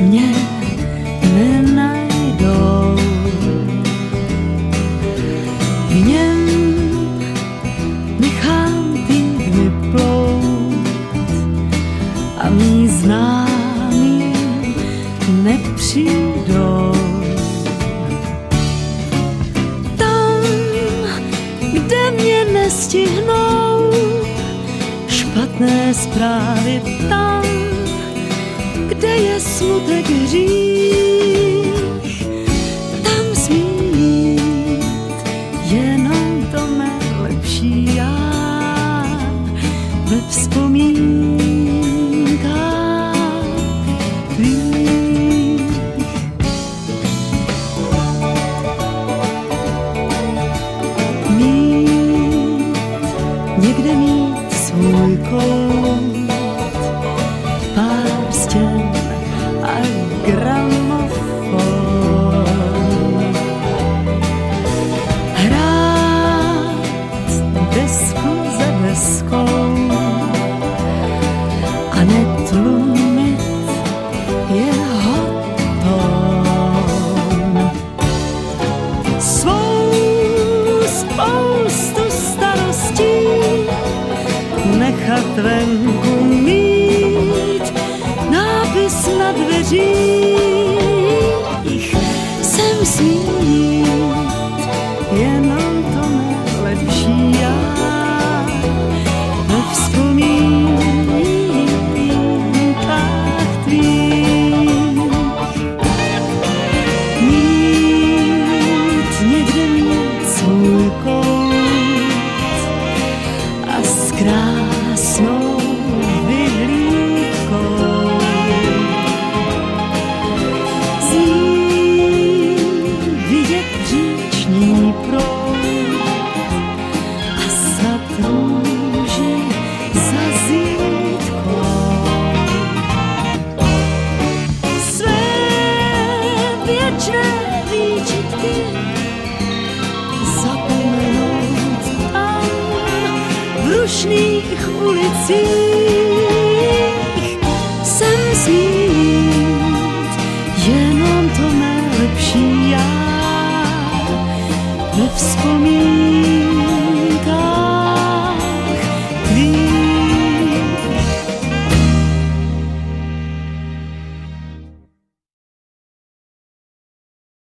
mě nenajdou. V něm nechám týdny plout a mý známí nepřijdou. Tam, kde mě nestihnou špatné zprávy, tam, kde je smutek hřích, tam smí jít jenom to mé lepší já ve vzpomínkách tvých. Někde mít svůj kout, pár stěn a gramofon. Hrát desku za deskou a netlumit jeho tón. Svou spoustu starostí nechat venku, mít nápis na dveřích. Sem smít jenom to nejlepší já ve vzpomínkách tvých. Někde mít svůj kout a s krásnou vyhlídkou z ní vidět říční proud a sad růži za zítkou. Své věčné výčitky zapomenout tam v rušných ulicích. Sem smít jenom to nejlepší já ve vzpomínkách